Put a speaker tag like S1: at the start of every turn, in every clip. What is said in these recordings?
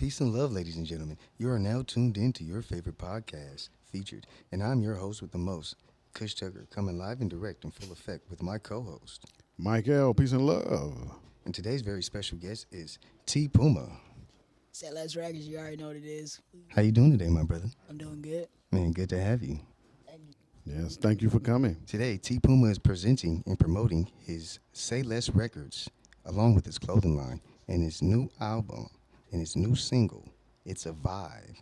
S1: Peace and love, ladies and gentlemen. You are now tuned in to your favorite podcast, Featured, and I'm your host with the most, Kush Tucker, coming live and direct in full effect with my co-host.
S2: Mike L, peace and love.
S1: And today's very special guest is T Puma.
S3: Say Let's Records, you already know what it is.
S1: How you doing today, my brother?
S3: I'm doing good.
S1: Man, good to have you.
S2: Yes, thank you for coming.
S1: Today, T Puma is presenting and promoting his Say Less Records, along with his clothing line and his new album and his new single, It's a Vibe.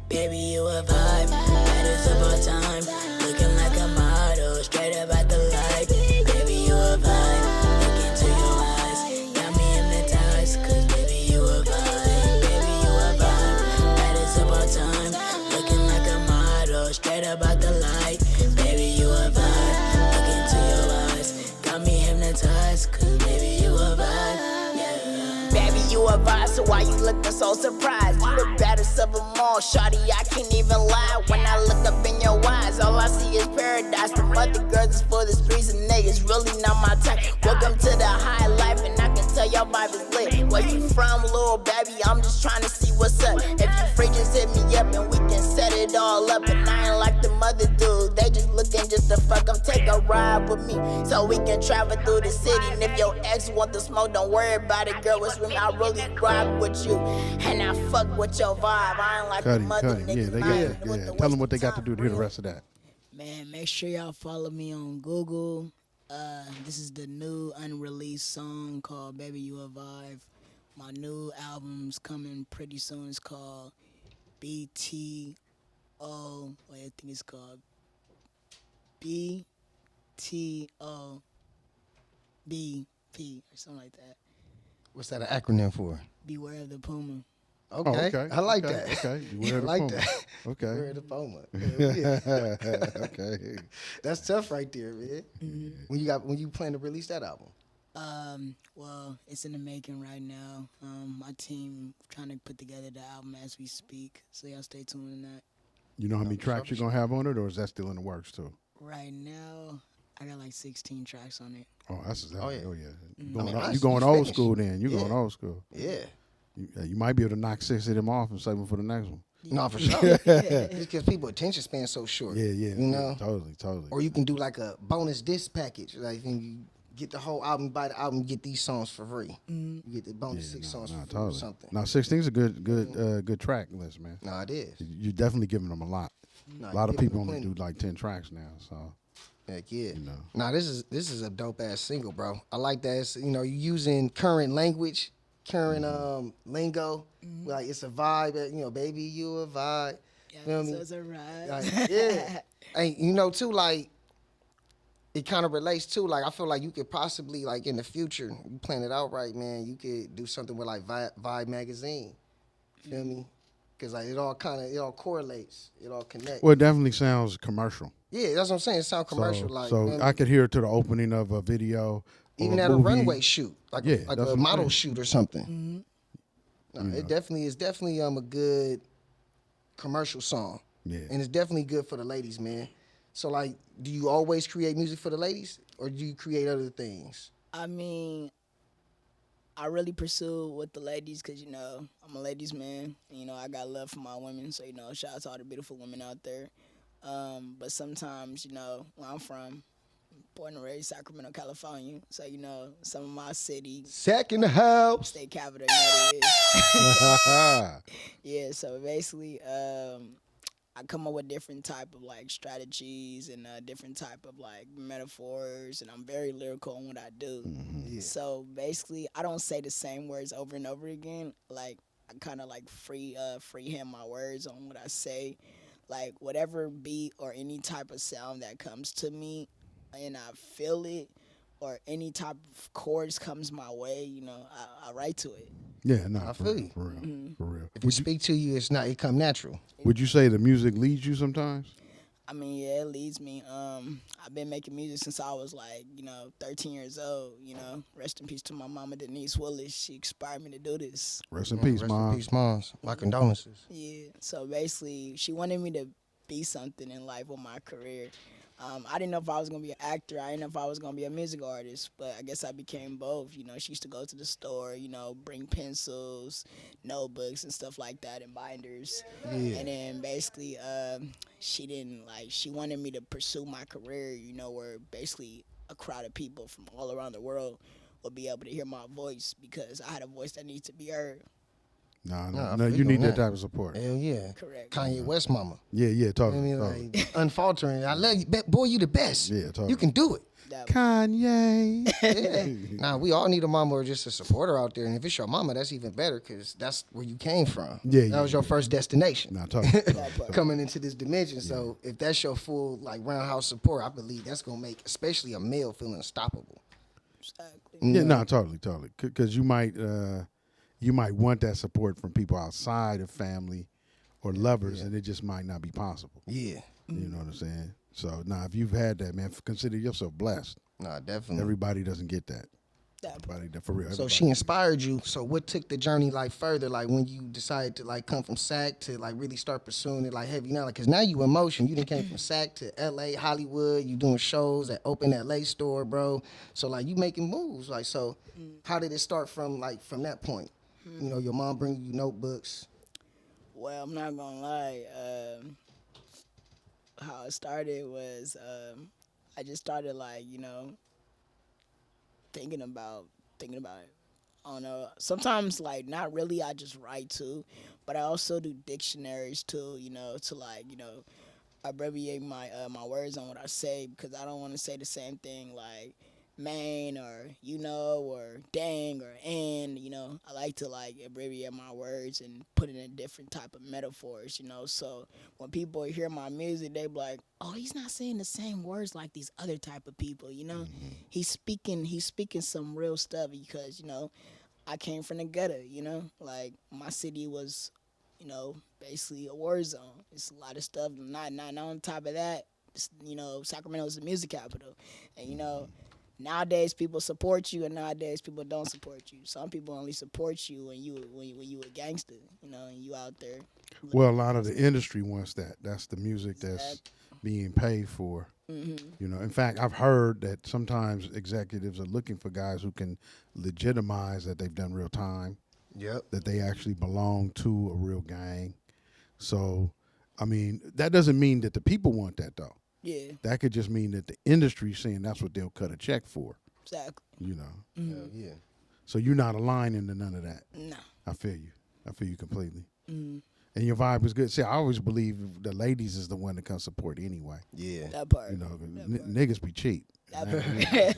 S3: Baby, you a vibe, baddest of all time. Looking like a model, straight up at the light. Baby, you a vibe, look into your eyes. Got me hypnotized, cause baby, you a vibe. Baby, you a vibe, baddest of all time. Looking like a model, straight up at the light. Baby, you a vibe, look into your eyes. Got me hypnotized, cause baby, you a vibe. Yeah. Baby, you a vibe, so why you looking so surprised? You the baddest of them all, shawty, I can't even lie. When I look up in your eyes, all I see is paradise. The other girls is for the streets and niggas really not my type. Welcome to the high life, and I can tell your vibe is lit. Where you from, little baby? I'm just trying to see what's up. If you free, just hit me up and we can set it all up. And I ain't like the mother dudes, they just looking just to fuck. Come take a ride with me, so we can travel through the city. And if your ex want the smoke, don't worry about it, girl. It's when I really rock with you, and I fuck with your vibe. I ain't like the mother
S2: Cuddy.
S3: niggas.
S2: Yeah, they got Tell them what they got to do to hear the rest of that.
S3: Man, make sure y'all follow me on Google. This is the new unreleased song called Baby You a Vibe. My new album's coming pretty soon. It's called BTO. Wait, I think it's called BTO BP or something like that.
S1: What's that an acronym for?
S3: Beware of the Puma.
S1: Okay, I like
S2: okay,
S1: that.
S2: Okay, you wear
S1: I
S2: the
S1: like
S2: Puma.
S1: that.
S2: Okay.
S1: Beware the Puma. Yeah.
S2: Okay.
S1: That's tough right there, man. When you plan to release that album?
S3: Well, it's in the making right now. My team trying to put together the album as we speak, so y'all stay tuned on that.
S2: You know how many tracks you're gonna have on it, or is that still in the works too?
S3: Right now, I got like 16 tracks on it.
S2: Oh, that's exactly.
S1: Oh,
S2: Oh
S1: yeah.
S2: yeah.
S1: I mean,
S2: You going
S1: you
S2: old
S1: finished.
S2: school then? You
S1: Yeah.
S2: going old school?
S1: Yeah.
S2: You might be able to knock 6 of them off and save them for the next one.
S1: No, for sure. Just because people attention span so short.
S2: Yeah.
S1: You know?
S2: Totally.
S1: Or you can do like a bonus disc package. Like when you get the whole album, buy the album, you get these songs for free. You get the bonus 6 songs for free or something.
S2: Now 16's a good track list, man.
S1: No, it is.
S2: You're definitely giving them a lot.
S1: No,
S2: A lot of
S1: you give
S2: people
S1: them
S2: only
S1: plenty.
S2: do like 10 tracks now, so
S1: Heck yeah.
S2: you know.
S1: Nah, this is a dope ass single, bro. I like that. It's, you using current language, current lingo. Like it's a vibe. Baby, you a vibe. Feel me?
S3: So it's a ride.
S1: Like, yeah. And too, like, it kind of relates to, like, I feel like you could possibly, like, in the future, you plan it out right, man, you could do something with, like, Vibe magazine. Feel me? Because, like, it all correlates. It all connects.
S2: Well, it definitely sounds commercial.
S1: Yeah, that's what I'm saying. It sounds commercial.
S2: So,
S1: like,
S2: so
S1: man,
S2: I could hear it to the opening of a video. or
S1: even
S2: a
S1: at a
S2: movie.
S1: runway shoot, like,
S2: Yeah,
S1: like
S2: that's
S1: a
S2: what I'm
S1: model
S2: saying.
S1: shoot or something. No, it definitely is a good commercial song.
S2: Yeah.
S1: And it's definitely good for the ladies, man. So, like, do you always create music for the ladies, or do you create other things?
S3: I mean, I really pursue with the ladies because, I'm a ladies' man. I got love for my women. So, shout out to all the beautiful women out there. But sometimes, where I'm from, born and raised Sacramento, California. So, some of my city,
S1: Sack in the house.
S3: state capital, what it is. Yeah, so basically, I come up with different type of like strategies and different type of like metaphors, and I'm very lyrical in what I do.
S1: Yeah.
S3: So basically, I don't say the same words over and over again. Like I kind of like freehand my words on what I say. Like whatever beat or any type of sound that comes to me, and I feel it,
S4: or any type of chords comes my way, you know, I write to it.
S2: Yeah, no,
S1: I
S2: for
S1: feel
S2: real,
S1: you.
S2: for real, for real.
S1: If it speak to you, it come natural.
S2: Would you say the music leads you sometimes?
S4: I mean, yeah, it leads me. I've been making music since I was like, 13 years old. You know, rest in peace to my mama Denise Willis. She inspired me to do this.
S2: Rest in peace,
S1: Rest
S2: Mom.
S1: in peace, moms. My condolences.
S4: Yeah. So basically, she wanted me to be something in life with my career. I didn't know if I was gonna be an actor. I didn't know if I was gonna be a music artist, but I guess I became both. You know, she used to go to the store, bring pencils, notebooks, and stuff like that, and binders.
S1: Yeah.
S4: And then basically, she didn't she wanted me to pursue my career. Where basically a crowd of people from all around the world would be able to hear my voice because I had a voice that needs to be heard.
S2: No,
S1: Nah, I
S2: no,
S1: feel
S2: you
S1: you
S2: need
S1: on
S2: that
S1: that.
S2: type of support.
S1: Hell yeah.
S4: Correct.
S1: Kanye West mama.
S2: Yeah, talk.
S1: I mean, like, unfaltering. I love you. Boy, you the best.
S2: Yeah, totally.
S1: You can do it.
S4: That-
S2: Kanye.
S1: Yeah. Nah, we all need a mama or just a supporter out there. And if it's your mama, that's even better because that's where you came from.
S2: Yeah,
S1: That
S2: yeah,
S1: was your first destination.
S2: Nah, talk.
S4: that part.
S1: Coming into this dimension. So if that's your full roundhouse support, I believe that's gonna make especially a male feel unstoppable.
S4: Exactly.
S2: Yeah, no, totally. Because you might want that support from people outside of family or lovers, and it just might not be possible.
S1: Yeah.
S2: You know what I'm saying? So, if you've had that, man, consider yourself blessed.
S1: Nah, definitely.
S2: Everybody doesn't get that.
S4: That part.
S2: For real.
S1: So
S2: everybody.
S1: she inspired you. So what took the journey further? When you decided to come from SAC to really start pursuing it heavy now? Because now you in motion. You done came from SAC to LA, Hollywood. You doing shows at Open LA store, bro. So you making moves. So how did it start from that point? Your mom bringing you notebooks.
S4: Well, I'm not gonna lie. How it started was I just started thinking about it. I don't know. Sometimes not really. I just write too, but I also do dictionaries too. To abbreviate my my words on what I say because I don't want to say the same thing like man or or dang or and I like to abbreviate my words and put it in different type of metaphors. So when people hear my music they be like, oh, he's not saying the same words like these other type of people. He's speaking some real stuff because I came from the gutter. My city was basically a war zone. It's a lot of stuff. Not on top of that, Sacramento is the music capital, and nowadays people support you, and nowadays people don't support you. Some people only support you when you a gangster, and you out there.
S2: Well, a lot of the industry wants that. That's the music that's being paid for. In fact, I've heard that sometimes executives are looking for guys who can legitimize that they've done real time,
S1: Yep.
S2: that they actually belong to a real gang. So, that doesn't mean that the people want that, though.
S4: Yeah,
S2: That could just mean that the industry's saying that's what they'll cut a check for,
S4: exactly.
S1: Hell yeah.
S2: So you're not aligned into none of that.
S4: No.
S2: I feel you completely. And your vibe was good. See, I always believe the ladies is the one that can support anyway.
S1: Yeah.
S4: That part.
S2: Niggas be cheap.
S4: That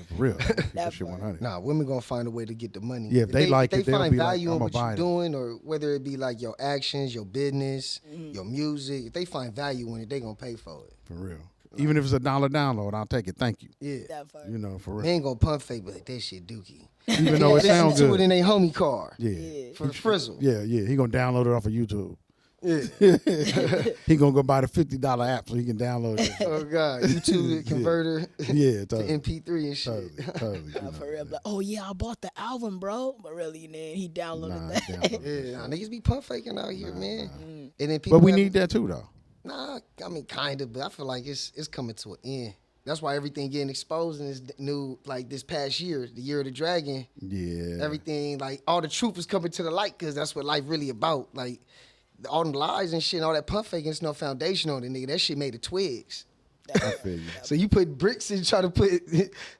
S2: For real. Keep
S4: That
S2: shit
S4: part.
S2: 100.
S1: Nah, women gonna find a way to get the money.
S2: Yeah, if they like it, they'll
S1: find
S2: be like,
S1: value in
S2: "I'ma
S1: what
S2: buy
S1: you're
S2: it."
S1: doing, or whether it be your actions, your business, your music. If they find value in it, they gonna pay for it.
S2: For real. Even if it's $1 download, I'll take it. Thank you.
S1: Yeah.
S4: That part.
S2: For
S1: They
S2: real.
S1: ain't gonna pump fake, but that shit dookie.
S2: Even though it
S1: Listen
S2: sounds
S1: to it
S2: good.
S1: in their homie car.
S2: Yeah.
S1: For the frizzle.
S2: Yeah. He gonna download it off of YouTube.
S1: Yeah.
S2: He gonna go buy the $50 app so he can download it.
S1: Oh God. YouTube converter
S2: Yeah,
S1: to
S2: totally.
S1: MP3 and shit.
S2: Totally.
S4: For real, like, oh yeah, I bought the album, bro. But really, then he downloaded
S2: Nah,
S4: that.
S2: download.
S1: Yeah, nah, niggas be pump faking out here, man. And then people
S2: But we
S1: have-
S2: need that too, though.
S1: Nah, kind of, but I feel like it's coming to an end. That's why everything getting exposed in this new, this past year, the year of the dragon.
S2: Yeah.
S1: Everything, all the truth is coming to the light because that's what life really about. All the lies and shit and all that pump faking, there's no foundation on it, nigga. That shit made of twigs.
S2: I feel you.
S1: So you put bricks and try to put,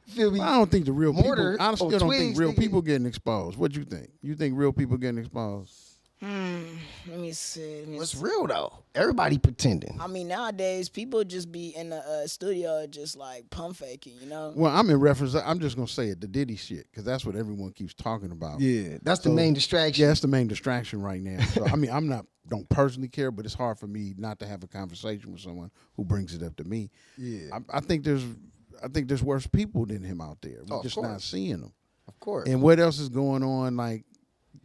S1: feel me?
S2: I don't think the real
S1: Mortar
S2: people. I still
S1: or
S2: don't think
S1: twigs,
S2: real
S1: nigga.
S2: people getting exposed. What you think? You think real people getting exposed?
S4: Let me see.
S1: What's real though? Everybody pretending.
S4: I mean, nowadays people just be in the studio just pump faking,
S2: Well, I'm in reference. I'm just gonna say it, the Diddy shit, because that's what everyone keeps talking about.
S1: Yeah, that's the
S2: So,
S1: main distraction.
S2: Yeah, that's the main distraction right now. So don't personally care, but it's hard for me not to have a conversation with someone who brings it up to me.
S1: Yeah.
S2: I think there's I think there's worse people than him out there. We're
S1: of
S2: just not
S1: course.
S2: seeing them.
S1: Of course.
S2: And what else is going on like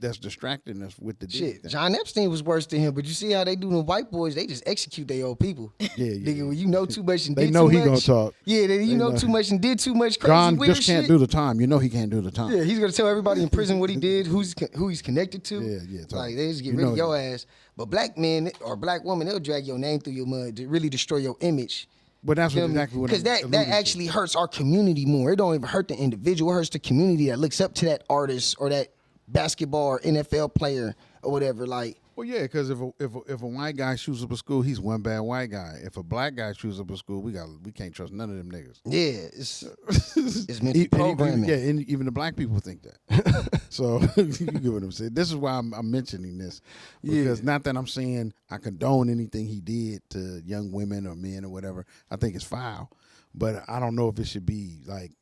S2: that's distracting us with the Diddy
S1: Shit,
S2: thing?
S1: John Epstein was worse than him, but you see how they do them white boys? They just execute their old people.
S2: Yeah,
S1: Nigga, when you know too much and
S2: They
S1: did
S2: know
S1: too
S2: he
S1: much.
S2: gonna talk.
S1: Yeah, you
S2: They
S1: know
S2: know.
S1: too much and did too much crazy
S2: John
S1: weird
S2: just can't
S1: shit.
S2: do the time. You know he can't do the time.
S1: Yeah, he's gonna tell everybody in prison what he did, who he's connected to.
S2: Yeah, totally.
S1: Like they just get
S2: You
S1: rid
S2: know
S1: of your ass. But black men or black women, they'll drag your name through your mud to really destroy your image.
S2: But that's what exactly what
S1: Because that
S2: alluding to.
S1: actually hurts our community more. It don't even hurt the individual. It hurts the community that looks up to that artist or that basketball or NFL player or whatever. Like,
S2: Well, yeah, because if a white guy shoots up a school, he's one bad white guy. If a black guy shoots up a school, we can't trust none of them niggas.
S1: yeah, it's meant to be
S2: And
S1: programming.
S2: even the black people think that. So you get what I'm saying. This is why I'm mentioning this because not that I'm saying I condone anything he did to young women or men or whatever. I think it's foul, but I don't know if it should be like.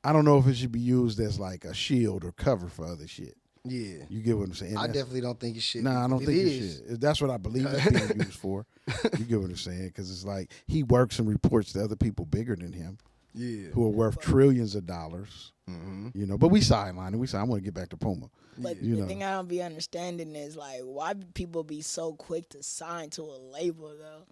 S2: I don't know if it should be used as like a shield or cover for other shit.
S1: Yeah.
S2: You get what I'm saying?
S1: I
S2: That's-
S1: definitely don't think it should.
S2: Nah, I don't
S1: It
S2: think it
S1: is.
S2: should. That's what I believe it's being used for. You get what I'm saying? Because it's like he works and reports to other people bigger than him
S1: Yeah.
S2: who are worth trillions of dollars. You know, but we sideline and I want to get back to Puma.
S4: But
S2: You
S4: the
S2: know.
S4: thing I don't be understanding is like why people be so quick to sign to a label though.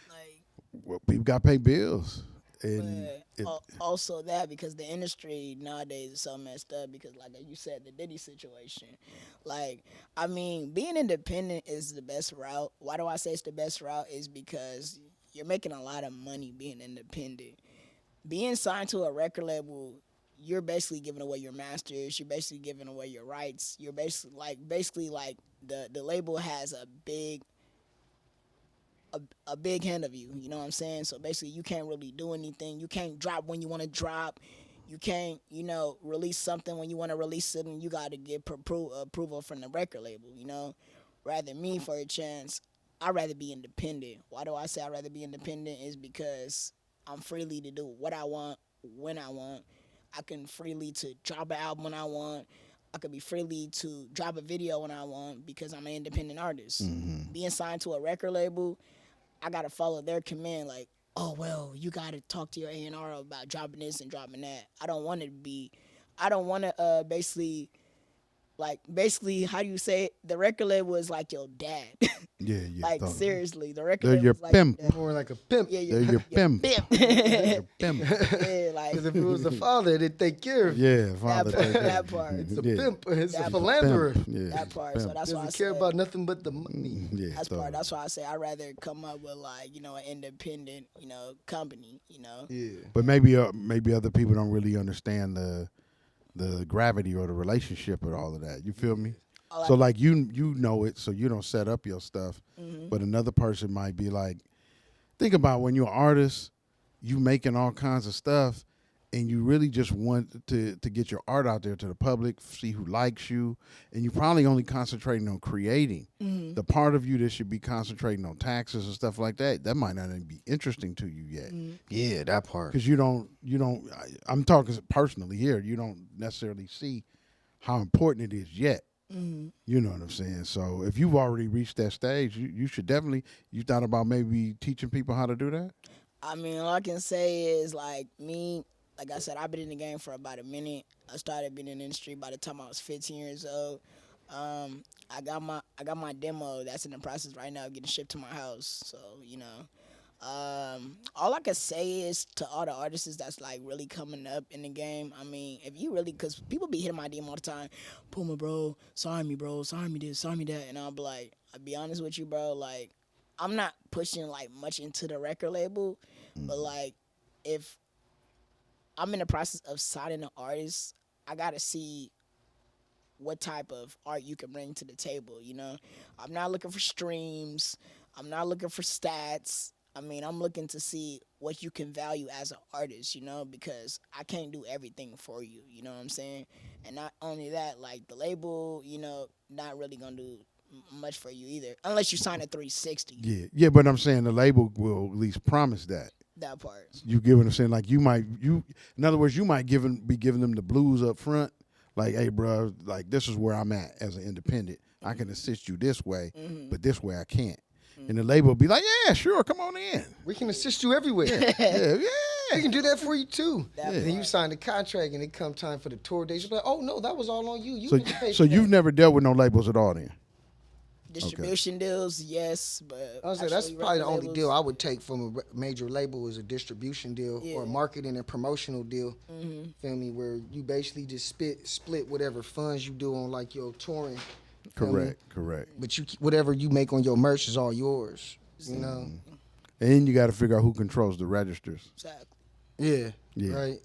S4: Like,
S2: Well, people got to pay bills. And
S4: but also that because the industry nowadays is so messed up because like you said the Diddy situation. Like I mean being independent is the best route. Why do I say it's the best route is because you're making a lot of money being independent. Being signed to a record label, you're basically giving away your masters, you're basically giving away your rights. You're basically like the label has a big hand of you, you know what I'm saying? So basically you can't really do anything. You can't drop when you want to drop. You can't, release something when you want to release it, and you got to get approval from the record label, Rather me, for a chance, I'd rather be independent. Why do I say I'd rather be independent is because I'm freely to do what I want, when I want. I can freely to drop an album when I want. I could be freely to drop a video when I want because I'm an independent artist. Being signed to a record label, I gotta follow their command. Like, oh well, you gotta talk to your A&R about dropping this and dropping that. I don't want to basically, how do you say it? The record label is like your dad.
S2: yeah.
S4: Like
S2: totally.
S4: seriously, the record
S2: They're
S4: label
S2: your
S4: is like
S2: pimp.
S4: your dad.
S1: More like a pimp.
S4: Yeah,
S2: They're your pimp.
S4: pimp.
S2: Your pimp.
S4: Yeah, like
S1: Because if it was the father, they'd take care of you.
S2: Yeah, father.
S4: part,
S2: take care.
S4: that part.
S1: It's a
S2: Yeah.
S1: pimp. It's a
S4: That
S1: philanderer.
S2: Pimp. Yeah.
S4: that part. So
S2: Pimp.
S4: that's why I
S1: Doesn't care
S4: said,
S1: about nothing but the money.
S2: Yeah,
S4: That's
S2: totally.
S4: part. That's why I say I'd rather come up with an independent, company.
S1: Yeah.
S2: But maybe other people don't really understand the gravity or the relationship with all of that. You feel me? So like you know it, so you don't set up your stuff, but another person might be like, think about when you're an artist, you making all kinds of stuff, and you really just want to get your art out there to the public, see who likes you, and you're probably only concentrating on creating. The part of you that should be concentrating on taxes and stuff like that might not even be interesting to you yet.
S1: Yeah, that part.
S2: Because you don't. I'm talking personally here. You don't necessarily see how important it is yet. You know what I'm saying? So if you've already reached that stage, you should definitely. You thought about maybe teaching people how to do that?
S4: I mean, all I can say is like me. Like I said, I've been in the game for about a minute. I started being in the industry by the time I was 15 years old. I got my demo that's in the process right now of getting shipped to my house. So all I can say is to all the artists that's like really coming up in the game. I mean, if you really, cause people be hitting my DM all the time, Puma bro, sign me bro, sign me this, sign me that, and I'll be honest with you, bro. Like, I'm not pushing like much into the record label, but like if I'm in the process of signing an artist, I gotta see what type of art you can bring to the table, I'm not looking for streams. I'm not looking for stats. I mean, I'm looking to see what you can value as an artist, because I can't do everything for you, you know what I'm saying? And not only that, like the label, not really gonna do much for you either, unless you sign a 360.
S2: Yeah, but I'm saying the label will at least promise that.
S4: That part.
S2: You get what I'm saying? Like in other words, you might be giving them the blues up front. Like, hey, bro, like this is where I'm at as an independent. I can assist you this way, but this way I can't. And the label will be like, yeah, sure, come on in.
S1: We can assist you everywhere.
S2: Yeah,
S1: We can do that for you too.
S4: That
S1: And then you
S4: part.
S1: sign the contract, and it come time for the tour dates. You're like, oh no, that was all on you. You
S2: So,
S1: need to pay
S2: so
S1: for
S2: you've
S1: that.
S2: never dealt with no labels at all, then?
S4: Distribution deals, yes, but
S1: I was saying that's
S4: actually
S1: probably the
S4: record
S1: only
S4: labels-
S1: deal I would take from a major label is a distribution deal or
S4: Yeah.
S1: a marketing and promotional deal.
S4: Mm-hmm.
S1: Feel me? Where you basically just split whatever funds you do on like your touring. feel me?
S2: Correct.
S1: But you whatever you make on your merch is all yours. You know?
S2: And you got to figure out who controls the registers.
S4: Exactly.
S1: Yeah.
S2: Yeah.
S1: Right.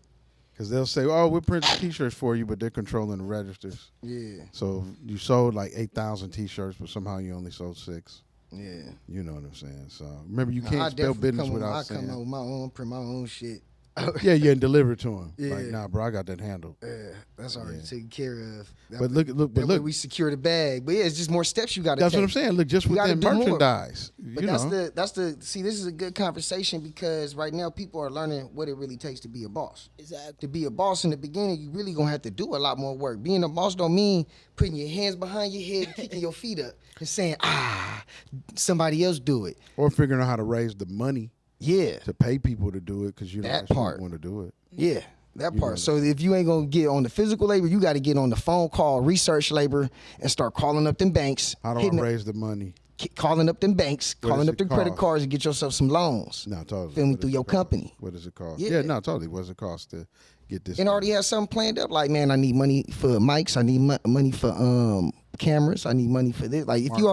S2: Because they'll say, oh, we'll print T-shirts for you, but they're controlling the registers.
S1: Yeah.
S2: So you sold like 8,000 T-shirts, but somehow you only sold 6.
S1: Yeah.
S2: You know what I'm saying? So remember, you
S1: I
S2: can't spell
S1: definitely
S2: business
S1: come with-
S2: without
S1: I come out
S2: saying.
S1: with my own, print my own shit.
S2: Yeah, and deliver it to him.
S1: Yeah.
S2: Like, nah, bro, I got that handled.
S1: Yeah, that's already
S2: Yeah.
S1: taken care of. That
S2: But
S1: way-
S2: look,
S1: that way we secure the bag. But yeah, it's just more steps you got to take.
S2: That's what I'm saying. Look, just
S1: You gotta
S2: within
S1: do more.
S2: merchandise.
S1: But
S2: you know.
S1: that's the see. This is a good conversation because right now people are learning what it really takes to be a boss.
S4: Exactly.
S1: To be a boss in the beginning, you really gonna have to do a lot more work. Being a boss don't mean putting your hands behind your head, and kicking your feet up, and saying, somebody else do it.
S2: Or figuring out how to raise the money
S1: Yeah,
S2: to pay people to do it because you don't
S1: That
S2: actually
S1: part.
S2: want to do it.
S1: yeah, that
S2: You
S1: part.
S2: know.
S1: So if you ain't gonna get on the physical labor, you got to get on the phone call research labor and start calling up them banks.
S2: How do
S1: hitting
S2: I
S1: up-
S2: raise the money?
S1: calling up them banks,
S2: What
S1: calling
S2: does
S1: up
S2: it
S1: them credit
S2: cost?
S1: cards and get yourself some loans.
S2: No, totally.
S1: Feel me,
S2: What
S1: through
S2: does
S1: your
S2: it cost?
S1: company.
S2: What does it cost?
S1: Yeah.
S2: Yeah, no, totally. What does it cost to get this?
S1: And already
S2: done?
S1: have something planned up. Like, man, I need money for mics. I need money for cameras. I need money for this. Like, if you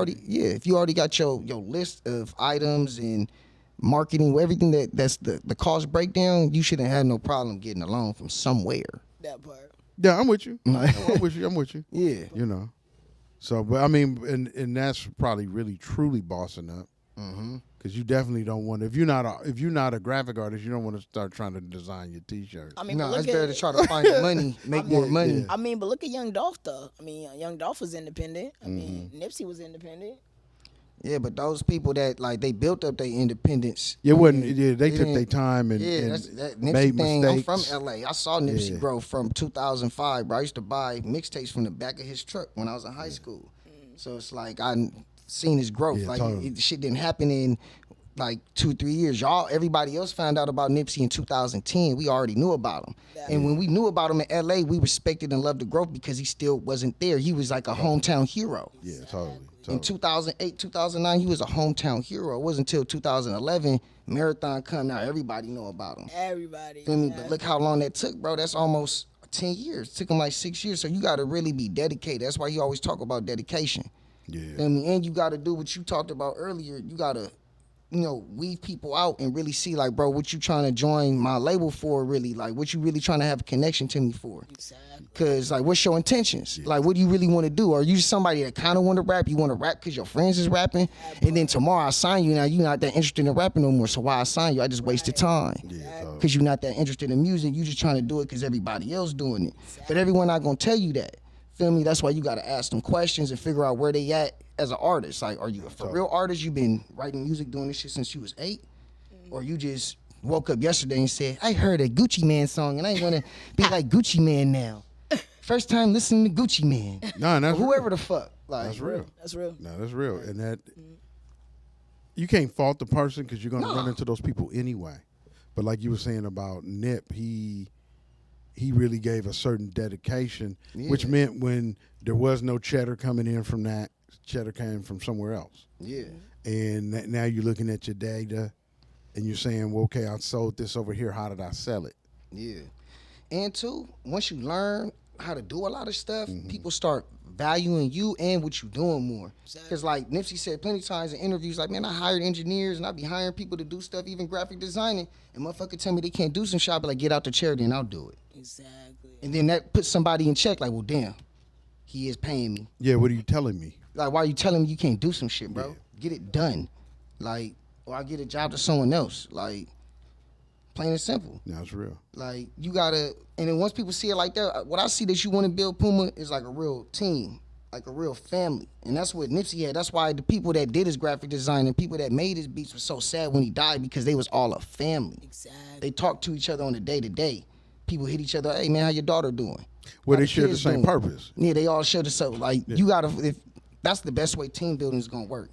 S1: already got your list of items and marketing, everything that's the cost breakdown, you shouldn't have no problem getting a loan from somewhere.
S4: That part.
S2: Yeah, I'm with you. I'm with you. I'm with you.
S1: Yeah.
S2: You know. So, but I mean, and that's probably really truly bossing up.
S1: Mm-hmm.
S2: Because you definitely don't want if you're not a graphic artist, you don't want to start trying to design your T-shirt.
S4: I mean,
S1: No,
S4: but
S1: it's
S4: look
S1: better
S4: at,
S1: to try to find the money, make more money.
S2: yeah.
S4: I mean, but look at Young Dolph though. I mean, Young Dolph was independent. I mean,
S2: Mm-hmm.
S4: Nipsey was independent.
S1: Yeah, but those people that like they built up their independence.
S2: It wasn't.
S1: I mean,
S2: Yeah, they took
S1: didn't-
S2: their time and,
S1: Yeah,
S2: and
S1: that's that Nipsey
S2: made
S1: thing.
S2: mistakes.
S1: I'm from LA. I saw Nipsey,
S2: Yeah.
S1: bro, from 2005, bro. I used to buy mixtapes from the back of his truck when I was in high school. So it's like I seen his growth.
S2: Yeah,
S1: like
S2: totally.
S1: shit didn't happen in like 2-3 years. Everybody else found out about Nipsey in 2010. We already knew about him. And when we knew about him in LA, we respected and loved the growth because he still wasn't there. He was like a hometown hero.
S2: Yeah, totally.
S1: In 2008, 2009, he was a hometown hero. It wasn't until 2011, Marathon come out, everybody know about him.
S4: Everybody.
S1: Feel me? But look how long that took, bro. That's almost 10 years. It took him like 6 years. So you got to really be dedicated. That's why he always talk about dedication.
S2: Yeah.
S1: Feel me? And you got to do what you talked about earlier. You got to, weed people out and really see, like, bro, what you trying to join my label for, really? Like, what you really trying to have a connection to me for?
S4: Exactly.
S1: Because, like, what's your intentions? Like, what do you really want to do? Are you somebody that kind of want to rap? You want to rap because your friends is rapping? And then tomorrow I sign you. Now, you're not that interested in rapping no more. So why I sign you? I just wasted time.
S2: Yeah, totally.
S1: Because you're not that interested in music. You just trying to do it because everybody else doing it. But everyone not going to tell you that. Feel me? That's why you got to ask them questions and figure out where they at as an artist. Like, are you a for real artist? You been writing music, doing this shit since you was 8? Or you just woke up yesterday and said, I heard a Gucci Man song and I want to be like Gucci Man now. First time listening to Gucci Man.
S2: No, and that's
S1: Or whoever
S2: real.
S1: the fuck. Like,
S2: That's real.
S4: That's real.
S2: No, that's real. And that you can't fault the person because you're gonna run into those people anyway. But like you were saying about Nip, he really gave a certain dedication, which meant when there was no cheddar coming in from that, cheddar came from somewhere else.
S1: Yeah.
S2: And now you're looking at your data and you're saying, well, okay, I sold this over here. How did I sell it?
S1: Yeah. And two, once you learn how to do a lot of stuff, people start valuing you and what you doing more. Because like Nipsey said plenty of times in interviews, like, man, I hired engineers and I be hiring people to do stuff, even graphic designing, and motherfucker tell me they can't do some shit, I be like, get out the chair, then I'll do it.
S4: Exactly.
S1: And then that puts somebody in check, like, well, damn, he is paying me.
S2: Yeah, what are you telling me?
S1: Like, why are you telling me you can't do some shit, bro? Get it done. Like, or I get a job to someone else. Like, plain and simple.
S2: No, it's real.
S1: Like, you gotta, and then once people see it like that, what I see that you want to build Puma is like a real team, like a real family. And that's what Nipsey had. That's why the people that did his graphic design and people that made his beats were so sad when he died, because they was all a family.
S4: Exactly.
S1: They talked to each other on a day-to-day. People hit each other, hey man, how your daughter doing?
S2: Well,
S1: How
S2: they share the
S1: kids
S2: same
S1: doing?
S2: purpose.
S1: Yeah, they all share the same. Like, you gotta, if that's the best way team building is gonna work.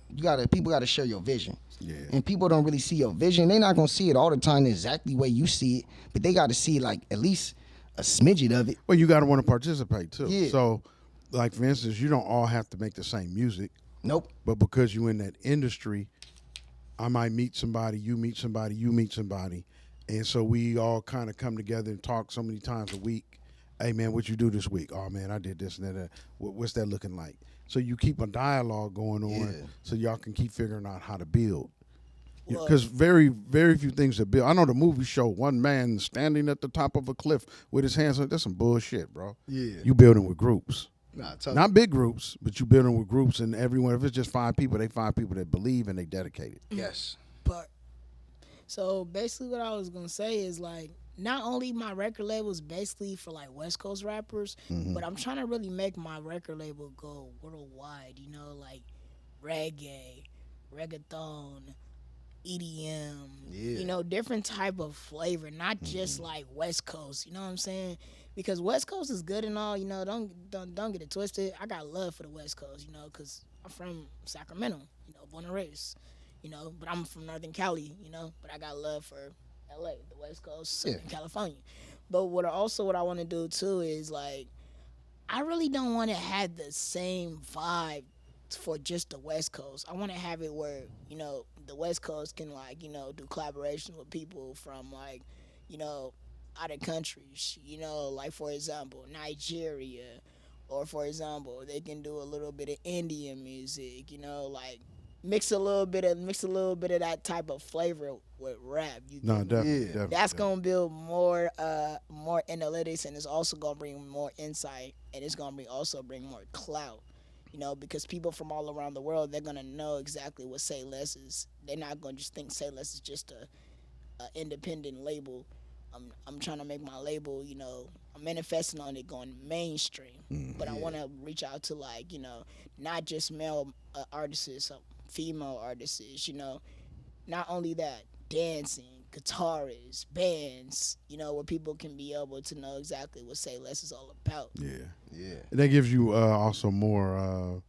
S1: People gotta share your vision.
S2: Yeah.
S1: And people don't really see your vision. They're not gonna see it all the time the exactly way you see it, but they gotta see like at least a smidget of it.
S2: Well, you got to want to participate too.
S1: Yeah.
S2: So, like for instance, you don't all have to make the same music,
S1: Nope.
S2: but because you're in that industry, I might meet somebody, you meet somebody, you meet somebody, and so we all kind of come together and talk so many times a week. Hey man, what you do this week? Oh man, I did this and that. What's that looking like? So you keep a dialogue going on,
S1: Yeah.
S2: so y'all can keep figuring out how to build.
S4: Well-
S2: Because very, very few things are built. I know the movie show one man standing at the top of a cliff with his hands up. That's some bullshit, bro.
S1: Yeah.
S2: You building with groups.
S1: Nah, totally.
S2: Not big groups, but you building with groups, and everyone. If it's just 5 people, they 5 people that believe and they dedicated.
S1: Yes.
S4: But so basically, what I was gonna say is like, not only my record label is basically for like West Coast rappers, but I'm trying to really make my record label go worldwide. You know, like reggae, reggaeton, EDM.
S1: Yeah.
S4: You know, different type of flavor, not just like West Coast. You know what I'm saying? Because West Coast is good and all. You know, don't get it twisted. I got love for the West Coast. You know, because I'm from Sacramento. You know, born and raised. You know, but I'm from Northern Cali, you know, but I got love for LA, the West Coast, Southern California. But what I want to do too is like, I really don't want to have the same vibe for just the West Coast. I want to have it where, you know, the West Coast can like, you know, do collaborations with people from like, you know, other countries, you know, like for example, Nigeria, or for example, they can do a little bit of Indian music, you know, like mix a little bit of that type of flavor with rap. You
S2: No,
S4: get me?
S2: definitely.
S1: Yeah.
S2: definitely,
S4: That's
S2: definitely.
S4: gonna build more analytics, and it's also gonna bring more insight, and it's gonna bring more clout. You know, because people from all around the world, they're gonna know exactly what Say Less is. They're not gonna just think Say Less is just a independent label. I'm trying to make my label, you know, I'm manifesting on it going mainstream, but I want to reach out to like, you know, not just male artists, female artists, you know. Not only that, dancing, guitarists, bands, you know, where people can be able to know exactly what Say Less is all about.
S2: Yeah.
S1: Yeah.
S2: And that gives you also more,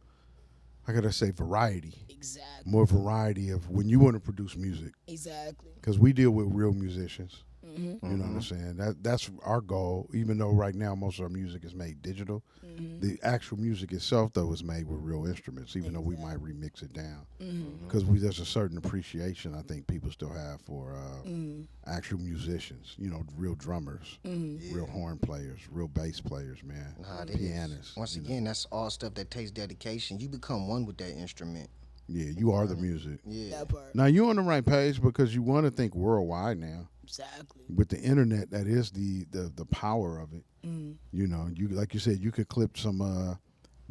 S2: how could I say, variety.
S4: Exactly.
S2: More variety of when you want to produce music.
S4: Exactly.
S2: Because we deal with real musicians.
S4: Mm-hmm.
S2: You know what I'm saying? That's our goal. Even though right now most of our music is made digital, the actual music itself though is made with real instruments. Even though we might remix it down, because there's a certain appreciation I think people still have for actual musicians. You know, real drummers, real horn players, real bass players, man,
S1: Nah, it is.
S2: pianists.
S1: Once
S2: you know.
S1: again, that's all stuff that takes dedication. You become one with that instrument.
S2: Yeah, you are the music.
S1: Yeah.
S4: That part.
S2: Now you're on the right page because you want to think worldwide now.
S4: Exactly.
S2: With the internet, that is the power of it.
S4: Mm.
S2: You know, you like you said, you could clip some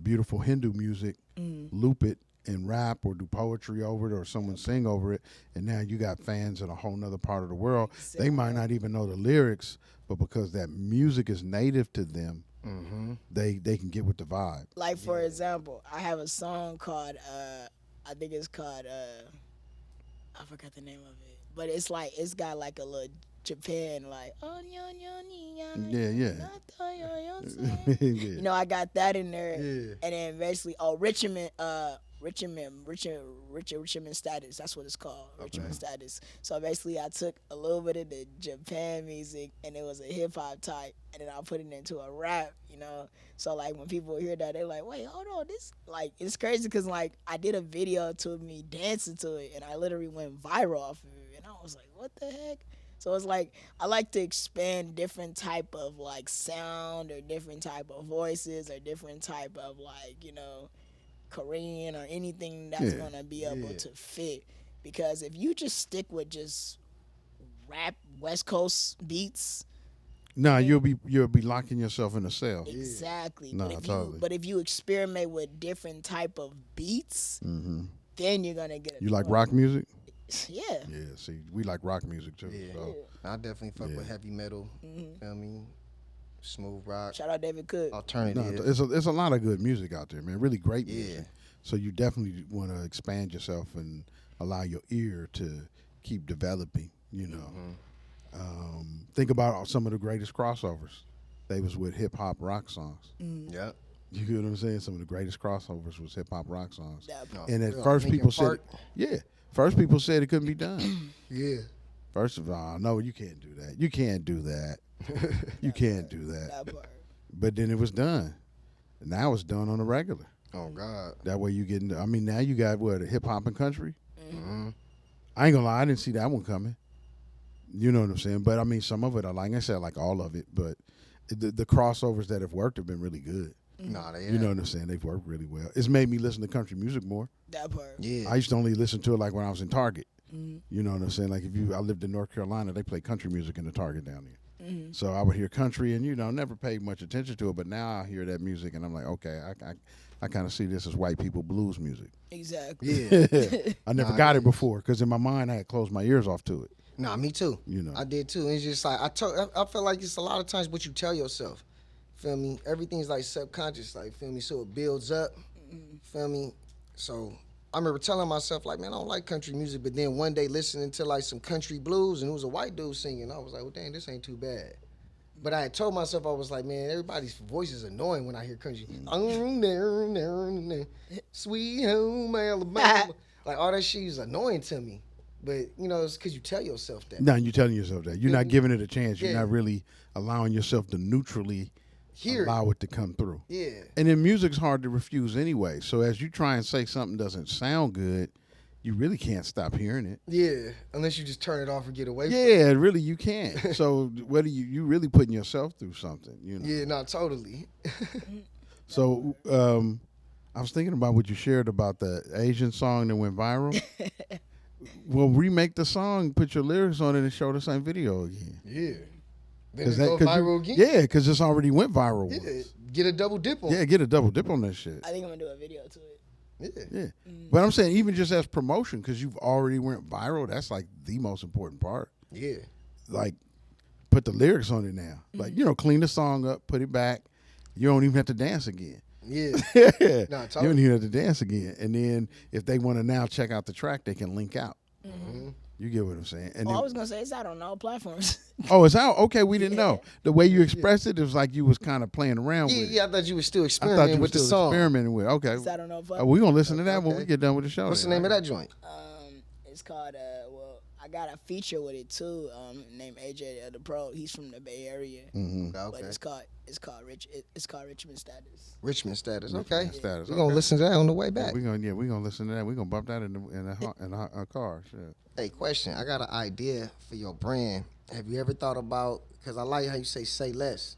S2: beautiful Hindu music, loop it and rap or do poetry over it or someone sing over it, and now you got fans in a whole nother part of the world. They might not even know the lyrics, but because that music is native to them, they can get with the vibe.
S4: Like for example, I have a song called I think it's called I forgot the name of it, but it's like it's got like a little Japan like
S2: Yeah, yeah.
S4: you
S2: Yeah.
S4: know, I got that in there,
S1: Yeah.
S4: and then basically Richmond Status, that's what it's called, Richmond Status. So basically I took a little bit of the Japan music and it was a hip hop type, and then I put it into a rap, you know. So like when people hear that, they're like, wait, hold on, this like it's crazy because like I did a video to me dancing to it, and I literally went viral off of it, and I was like, what the heck? So it's like I like to expand different type of like sound or different type of voices or different type of like, you know, Korean or anything that's
S2: Yeah.
S4: gonna be able to fit. Because if you just stick with just rap West Coast beats,
S2: Nah, you'll be locking yourself in a cell.
S4: exactly.
S2: No, totally.
S4: But if you experiment with different type of beats, then you're gonna get.
S2: You like rock music?
S4: Yeah.
S2: Yeah. See, we like rock music too.
S1: Yeah.
S2: So.
S1: I definitely fuck
S2: Yeah.
S1: with heavy metal. Feel me? Smooth rock.
S4: Shout out David Cook.
S2: No,
S1: Alternative.
S2: it's a lot of good music out there, man. Really great
S1: Yeah.
S2: music. So you definitely want to expand yourself and allow your ear to keep developing. You know, think about some of the greatest crossovers. They was with hip hop rock songs.
S1: Yep.
S2: You get what I'm saying? Some of the greatest crossovers was hip hop rock songs.
S4: That part.
S2: And at
S1: Yeah,
S2: first
S1: Linkin
S2: people said,
S1: Park.
S2: first people said it couldn't be done.
S1: Yeah.
S2: First of all, no, you can't do that. You can't do that. You can't do that.
S4: That part.
S2: But then it was done. And now it's done on a regular.
S1: Oh God.
S2: That way you get into, I mean, now you got what, a hip hop and country?
S1: Mm-hmm.
S2: I ain't gonna lie, I didn't see that one coming. You know what I'm saying? But I mean, some of it, like I said, like all of it, but the crossovers that have worked have been really good.
S1: Nah, they
S2: You know what I'm saying? They've worked really well. It's made me listen to country music more.
S4: That part.
S1: Yeah.
S2: I used to only listen to it like when I was in Target. You know what I'm saying? Like I lived in North Carolina, they play country music in the Target down there. So I would hear country and, never paid much attention to it. But now I hear that music and I'm like, okay, I kind of see this as white people blues music.
S4: Exactly.
S1: Yeah.
S2: I never
S1: Nah,
S2: got
S1: it
S2: it before because in my mind I had closed my ears off to it.
S1: Nah, me too.
S2: You know.
S1: I did too. It's just like I feel like it's a lot of times what you tell yourself. Feel me? Everything's like subconscious, like feel me. So it builds up. Feel me? So I remember telling myself like, man, I don't like country music. But then one day listening to like some country blues and it was a white dude singing. I was like, well, dang, this ain't too bad. But I had told myself, I was like, man, everybody's voice is annoying when I hear country. Sweet home Alabama. Like all that shit is annoying to me. But it's because you tell yourself that.
S2: No, you're telling yourself that. You're not giving it a chance. You're
S1: Yeah.
S2: not really allowing yourself to neutrally
S1: Hear it.
S2: allow it to come through.
S1: Yeah.
S2: And then music's hard to refuse anyway. So as you try and say something doesn't sound good, you really can't stop hearing it.
S1: Yeah, unless you just turn it off and get away from it.
S2: Yeah, really you can't. So what are you really putting yourself through something,
S1: Yeah, no, totally.
S2: So I was thinking about what you shared about the Asian song that went viral. Well, remake the song, put your lyrics on it, and show the same video again.
S1: Yeah. Then it go viral again.
S2: Yeah, because it's already went viral
S1: Yeah,
S2: once.
S1: get a double dip on
S2: Yeah,
S1: it.
S2: get a double dip on that shit.
S4: I think I'm gonna do a video to it.
S1: Yeah.
S2: Yeah, but I'm saying even just as promotion, because you've already went viral, that's like the most important part.
S1: Yeah.
S2: Like, put the lyrics on it now. Like, clean the song up, put it back. You don't even have to dance again.
S1: Yeah.
S2: You
S1: Nah,
S2: don't
S1: totally.
S2: even have to dance again. And then if they want to now check out the track, they can link out. You get what I'm saying? And
S4: Oh, I
S2: then,
S4: was gonna say it's out on all platforms.
S2: oh, it's out. Okay, we didn't know the way you expressed it. It was like you was kind of playing around
S1: Yeah,
S2: with it.
S1: yeah, I thought you were still
S2: I
S1: experimenting
S2: thought you were
S1: with the
S2: still
S1: song.
S2: experimenting with it. Okay,
S4: It's out on all
S2: we
S4: platforms.
S2: gonna listen to that when we
S1: Okay.
S2: get done with the show.
S1: What's the
S2: then.
S1: name of that joint?
S4: It's called well, I got a feature with it too. Named AJ the Pro. He's from the Bay Area, but
S1: Okay.
S4: it's called Richmond Status.
S1: Richmond Status. Okay.
S2: Status.
S1: We're gonna
S2: Okay.
S1: listen to that on the way
S2: Yeah,
S1: back.
S2: we gonna listen to that. We gonna bump that in a car. Shit.
S1: Hey, question. I got an idea for your brand. Have you ever thought about? Because I like how you say less.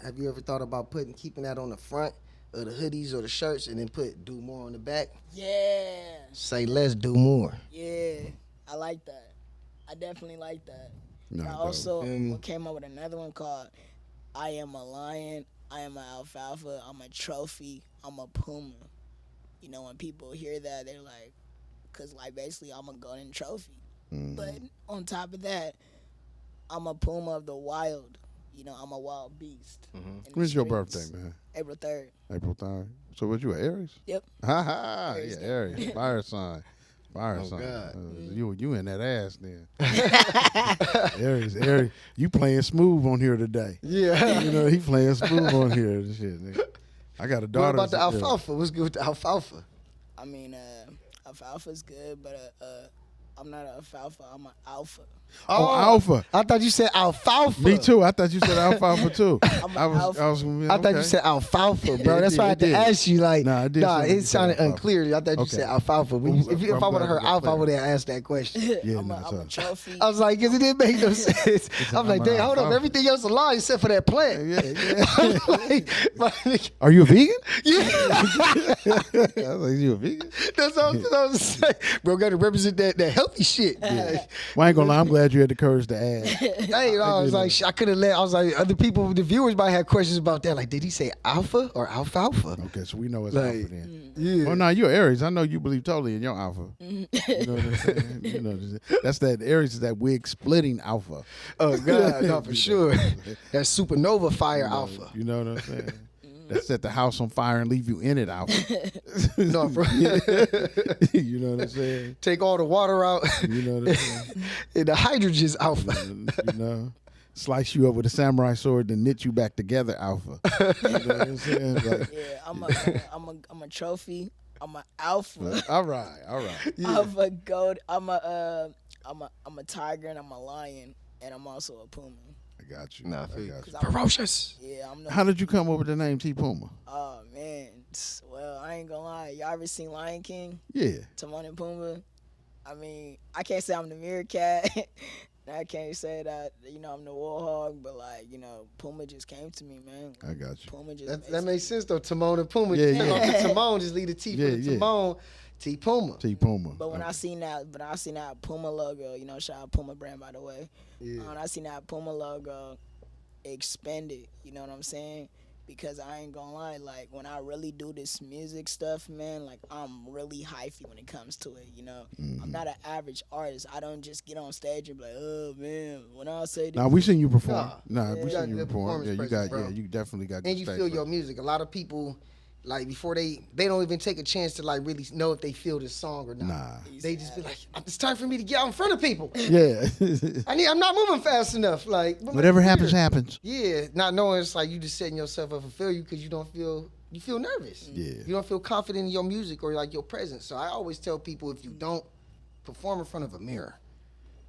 S1: Have you ever thought about keeping that on the front of the hoodies or the shirts, and then put do more on the back?
S4: Yeah,
S1: Say less, do more.
S4: yeah, I like that. I definitely like that.
S2: No,
S4: I
S2: dope.
S4: also came up with another one called I Am a Lion, I Am an Alfalfa, I'm a Trophy, I'm a Puma. When people hear that, they're like, because like basically I'm a golden trophy. But on top of that, I'm a Puma of the wild. I'm a wild beast. in the
S2: When's your
S4: streets.
S2: birthday, man?
S4: April 3rd.
S2: April 3rd. So what you, Aries?
S4: Yep.
S2: Ha ha. Yeah,
S4: Aries.
S2: Aries. Fire sign. Fire sign.
S1: God.
S2: You in that ass then. Aries. You playing smooth on here today.
S1: Yeah.
S2: He playing smooth on here. and Shit, nigga. I got a
S1: What
S2: daughter.
S1: about the
S2: that's-
S1: alfalfa? What's good with the alfalfa?
S4: I mean, alfalfa's good, but I'm not an alfalfa, I'm an alpha.
S2: Oh, alpha.
S1: I thought you said alfalfa.
S2: Me too. I thought you said alfalfa too.
S4: I'm an alpha.
S1: I thought you said alfalfa, bro.
S2: Yeah,
S1: That's why I had to
S2: it did.
S1: ask you. Like,
S2: Nah, I did say
S1: nah,
S2: when you
S1: it
S2: said
S1: sounded
S2: alfalfa.
S1: unclear. I thought you
S2: Okay.
S1: said alfalfa. If I would have heard alpha, I would have asked that question.
S2: Yeah,
S4: I'm
S2: no,
S4: a
S2: sorry.
S4: trophy.
S1: I was like, because it didn't make no sense. I'm like,
S2: I'm
S1: dang,
S2: an
S1: hold up.
S2: alfalfa.
S1: Everything else aligned except for that plant.
S2: Yeah.
S1: I'm like, my nigga,
S2: Are you a vegan?
S1: yeah,
S2: I was like, you a vegan?
S1: that's what I was saying. Bro, got to represent that healthy shit.
S2: Well, I ain't gonna lie. I'm glad you had the courage to ask.
S1: Hey, I was like, I could have let. I was like, other people, the viewers might have questions about that. Like, did he say alpha or alfalfa?
S2: Okay, so we know it's
S1: Like,
S2: alpha then.
S1: Yeah.
S2: Oh no, you're Aries. I know you believe totally in your alpha. You know what I'm saying? That's that Aries is that wig splitting alpha.
S1: Oh God, no, for sure. That supernova fire alpha.
S2: You know what I'm saying? That set the house on fire and leave you in it alpha.
S1: No, bro.
S2: You know what I'm saying?
S1: Take all the water out,
S2: You know what I'm saying?
S1: and the hydrogen's alpha.
S2: You know. slice you up with a samurai sword and knit you back together, Alpha. You know what I'm saying? Like,
S4: Yeah, I'm a trophy. I'm a alpha.
S2: all right.
S4: I'm a goat. I'm a tiger and I'm a lion and I'm also a puma.
S2: I got you.
S1: Nah,
S2: I
S1: feel
S2: got you.
S1: ferocious.
S4: Yeah, I'm the.
S2: How did you come up with the name T Puma?
S4: Oh man, well I ain't gonna lie. Y'all ever seen Lion King?
S2: Yeah.
S4: Timon and Pumbaa. I mean, I can't say I'm the meerkat. I can't say that I'm the warhog, but like Puma just came to me, man.
S2: I got you.
S4: Puma just
S1: That makes sense though. Timon and Puma.
S2: Yeah,
S1: Take
S2: yeah.
S1: off the Timon, just leave the T for
S2: Yeah,
S1: the
S2: yeah.
S1: Timon. T Puma.
S2: T Puma.
S4: But when I seen that Puma logo, shout out Puma brand by the way.
S1: Yeah.
S4: When I seen that Puma logo expanded, you know what I'm saying? Because I ain't gonna lie, like when I really do this music stuff, man, like I'm really hyphy when it comes to it. I'm not an average artist. I don't just get on stage and be like, oh man, when I say this.
S2: Now we seen you perform.
S1: Nah,
S2: we
S1: you got
S2: seen you
S1: good
S2: perform.
S1: performance
S2: Yeah, you
S1: presence,
S2: got.
S1: bro.
S2: Yeah, you definitely got.
S1: And
S2: good
S1: you
S2: stage
S1: feel your
S2: presence.
S1: music. A lot of people, like before they don't even take a chance to like really know if they feel this song or not.
S2: Nah.
S1: They just be like, it's time for me to get out in front of people.
S2: Yeah.
S1: I'm not moving fast enough. Like
S2: Whatever
S1: it's
S2: happens,
S1: weird.
S2: happens.
S1: Yeah, not knowing it's like you just setting yourself up for failure because you feel nervous.
S2: Yeah.
S1: You don't feel confident in your music or like your presence. So I always tell people if you don't perform in front of a mirror,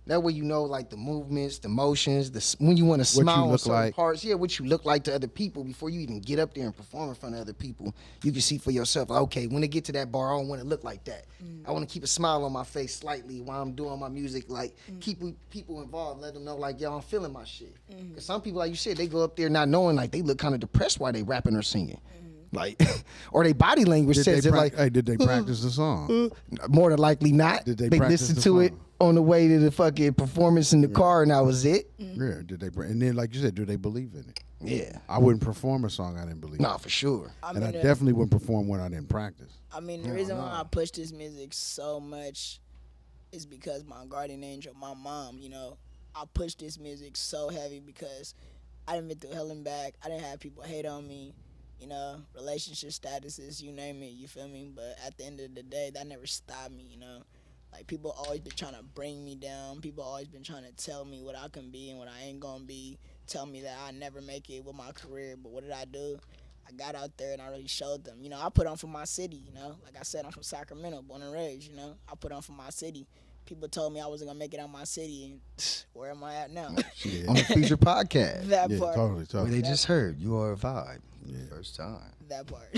S1: that way you know like the movements, the motions, when you want to
S2: What you
S1: smile on
S2: look
S1: certain
S2: like.
S1: parts. Yeah, what you look like to other people before you even get up there and perform in front of other people. You can see for yourself, like, okay, when I get to that bar, I don't want to look like that. I want to keep a smile on my face slightly while I'm doing my music. Like keep people involved, let them know like, yo, I'm feeling my shit. Cause some people, like you said, they go up there not knowing, like they look kind of depressed while they rapping or singing. Like, or they body language says it like,
S2: did they practice the song?
S1: more than likely not.
S2: Did they
S1: They
S2: practice
S1: listened
S2: the
S1: to it
S2: song?
S1: on the way to the fucking performance in the car, and that was it.
S2: Yeah. Did they? And then, like you said, do they believe in it?
S1: Yeah.
S2: I wouldn't perform a song I didn't believe.
S1: Nah, for sure.
S2: And I definitely wouldn't perform one I didn't practice.
S4: I mean, the reason why I push this music so much is because my guardian angel, my mom, I push this music so heavy because I done been through hell and back. I didn't have people hate on me, relationship statuses, you name it, you feel me? But at the end of the day, that never stopped me, Like, people always been trying to bring me down. People always been trying to tell me what I can be and what I ain't gonna be. Tell me that I never make it with my career. But what did I do? I got out there and I really showed them. I put on for my city, Like I said, I'm from Sacramento, born and raised, I put on for my city. People told me I wasn't gonna make it out my city, and where am I at now?
S2: Yeah.
S1: On the Future Podcast,
S4: That
S2: Yeah,
S4: part.
S2: totally,
S1: where
S2: totally.
S1: they just heard You Are a Vibe. First time.
S4: That part.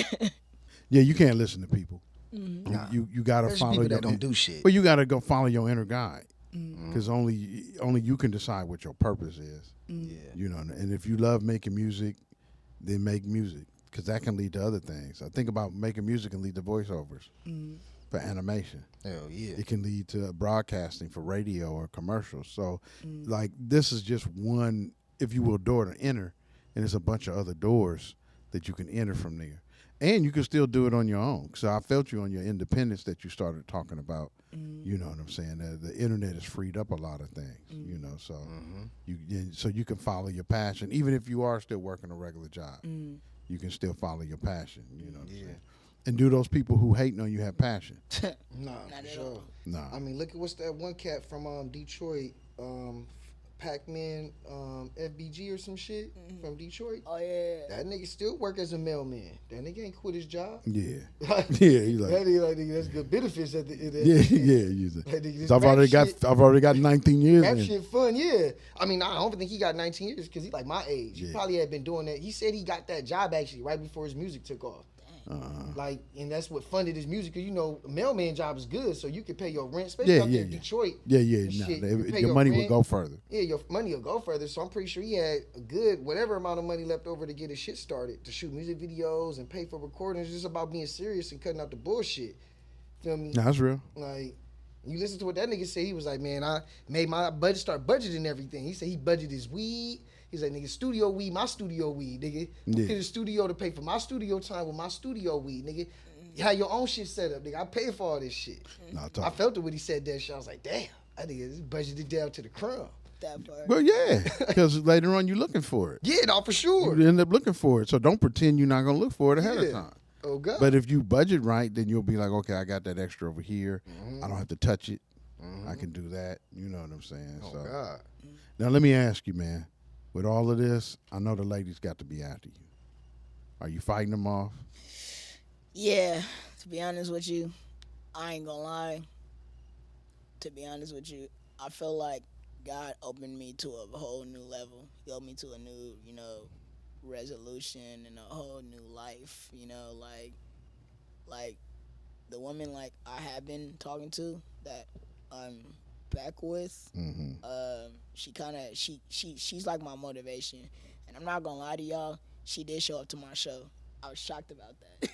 S2: Yeah, you can't listen to people.
S1: Nah.
S2: You gotta
S1: There's
S2: follow
S1: people
S2: your,
S1: that don't do shit.
S2: Well, you gotta go follow your inner guide, because only you can decide what your purpose is.
S1: Yeah.
S2: And if you love making music, then make music, because that can lead to other things. I think about making music can lead to voiceovers for animation.
S1: Hell yeah.
S2: It can lead to broadcasting for radio or commercials. So, like, this is just one, if you will, door to enter, and there's a bunch of other doors that you can enter from there. And you can still do it on your own. So I felt you on your independence that you started talking about. You know what I'm saying? The internet has freed up a lot of things. So so you can follow your passion, even if you are still working a regular job. You can still follow your passion. You know what I'm saying? And do those people who hating on you have passion?
S1: Nah,
S4: Not
S1: for
S4: at
S1: sure.
S4: all.
S2: Nah.
S1: I mean, look at what's that one cat from Detroit, Pac-Man, FBG or some shit from Detroit.
S4: Oh, yeah.
S1: That nigga still work as a mailman. That nigga ain't quit his job.
S2: Yeah.
S1: Like,
S2: Yeah. He's like,
S1: that nigga, like, nigga, that's good benefits at the end.
S2: yeah. He's like,
S1: That nigga just
S2: so I've already got 19 years.
S1: Rap
S2: in.
S1: shit fun, yeah. I mean, I don't think he got 19 years because he like my age. He
S2: Yeah.
S1: probably had been doing that. He said he got that job actually right before his music took off. Like, and that's what funded his music. Cause a mailman job is good, so you can pay your rent, especially out there in Detroit.
S2: Yeah.
S1: and
S2: Nah,
S1: shit. You pay
S2: your money will
S1: rent.
S2: go further.
S1: Yeah, your money will go further. So I'm pretty sure he had a good whatever amount of money left over to get his shit started, to shoot music videos and pay for recordings. It's just about being serious and cutting out the bullshit. Feel me?
S2: Nah, that's real.
S1: Like, you listen to what that nigga said. He was like, man, I made my budget, start budgeting everything. He said he budgeted his weed. He's like, nigga, studio weed, my studio weed, nigga.
S2: Yeah.
S1: Get a studio to pay for my studio time with my studio weed, nigga. You have your own shit set up, nigga. I pay for all this shit.
S2: Nah,
S1: I
S2: talk.
S1: felt it when he said that shit. I was like, damn, I think it's budgeted down to the crumb.
S4: That part.
S2: Well, yeah, because later on you're looking for it.
S1: Yeah, no, for sure.
S2: You end up looking for it. So don't pretend you're not gonna look for it ahead of
S1: Yeah.
S2: time.
S1: Oh, God.
S2: But if you budget right, then you'll be like, okay, I got that extra over here. I don't have to touch it. I can do that. You know what I'm saying?
S1: Oh,
S2: so
S1: God.
S2: now let me ask you, man. with all of this, I know the ladies got to be after you. Are you fighting them off?
S4: Yeah, to be honest with you, I ain't gonna lie. To be honest with you, I feel like God opened me to a whole new level. He opened me to a new, resolution and a whole new life. Like the woman like I have been talking to that I'm back with. She's like my motivation, and I'm not gonna lie to y'all. She did show up to my show. I was shocked about that.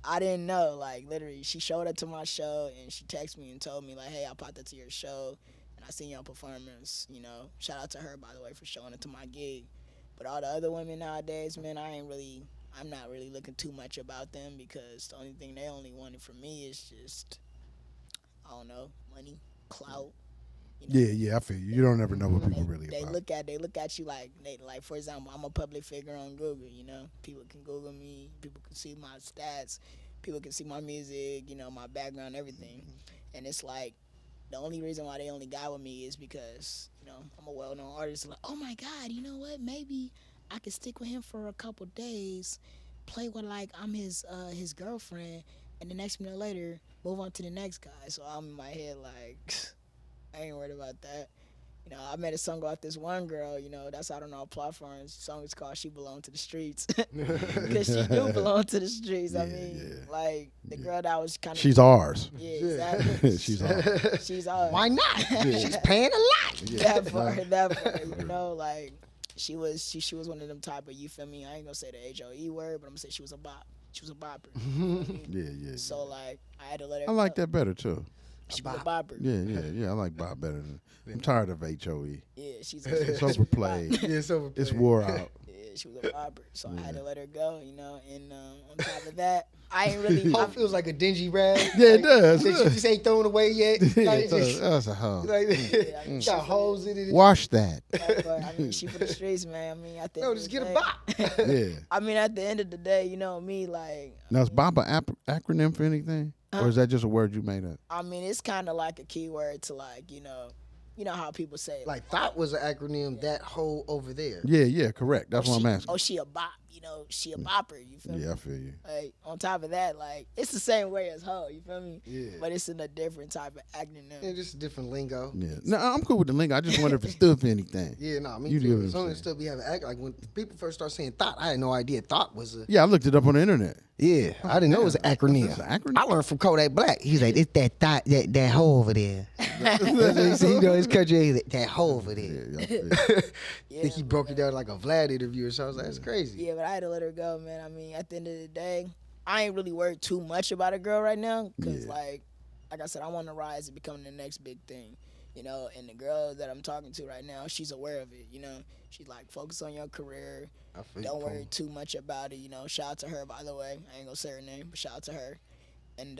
S4: I didn't know, like, literally, she showed up to my show, and she texted me and told me, like, hey, I popped up to your show, and I seen your performance, Shout out to her, by the way, for showing up to my gig. But all the other women nowadays, man, I'm not really looking too much about them, because the only thing they only wanted from me is just, I don't know, money, clout.
S2: Yeah, I feel you. You don't ever know what people really
S4: They
S2: about.
S4: look at you like for example, I'm a public figure on Google. People can Google me. People can see my stats. People can see my music. My background, everything. And it's like the only reason why they only got with me is because I'm a well-known artist. Like, oh my God, you know what? Maybe I could stick with him for a couple days, play with like I'm his girlfriend, and the next minute later move on to the next guy. So I'm in my head like. I ain't worried about that. I made a song about this one girl, that's out on all platforms. The song is called She Belong to the Streets. Because she do belong to the streets. Like, the girl that was kind of...
S2: She's ours.
S4: Yeah, exactly.
S2: She's ours.
S4: She's ours.
S1: Why not? She's paying a lot.
S4: That part, like, she was one of them type of, you feel me? I ain't gonna say the H-O-E word, but I'm gonna say she was a bop. She was a bopper.
S2: Yeah.
S4: So, like, I had to let her
S2: I like
S4: go.
S2: that better, too.
S4: She was a bopper.
S2: Yeah. I like Bob better than. I'm tired of HOE.
S4: Yeah, she's
S2: It's overplayed.
S1: Yeah, it's overplayed.
S2: It's wore out.
S4: Yeah, she was a robber, so I had to let her go, and on top of that, I ain't really.
S1: Hope feels like a dingy rag.
S2: Yeah, it does.
S1: That you just ain't thrown away yet.
S2: Yeah,
S1: Like,
S2: it does. That's a hoe.
S1: like, got holes in it.
S2: Wash that.
S4: But, she for the streets, man. I think.
S1: No, just get a bop.
S2: Yeah.
S4: At the end of the day, me, like.
S2: Now, is Bob an acronym for anything? Or is that just a word you made up?
S4: It's kind of like a keyword to, like, how people say.
S1: Like, thought was an acronym, that whole over there.
S2: Yeah, correct. That's what I'm asking.
S4: Oh, she a bop. She a bopper. You feel me?
S2: Yeah, I feel you.
S4: Like, on top of that, like, it's the same way as hoe. You feel me?
S1: Yeah.
S4: But it's in a different type of acronym.
S1: Yeah, just a different lingo.
S2: Yeah. No, I'm cool with the link. I just wonder if it stood for anything.
S1: Yeah, me
S2: You
S1: too.
S2: get what I'm
S1: Some of
S2: saying.
S1: the stuff we have act like when people first start saying thought, I had no idea thought was a.
S2: Yeah, I looked it up on the internet.
S1: Yeah, I didn't know it was an acronym.
S2: It's an acronym?
S1: I learned from Kodak Black. He's like, it's that thought, that hole over there. That's what he said, his country, he's like, that hole over there.
S2: Yeah, I feel you.
S1: I think he broke it down like a Vlad interview, so I was like, that's crazy.
S4: Yeah, but I had to let her go, man. At the end of the day, I ain't really worried too much about a girl right now because, like I said, I want to rise and become the next big thing, and the girl that I'm talking to right now, she's aware of it, She's like, focus on your career. Don't worry too much about it, Shout out to her, by the way. I ain't going to say her name, but shout out to her. And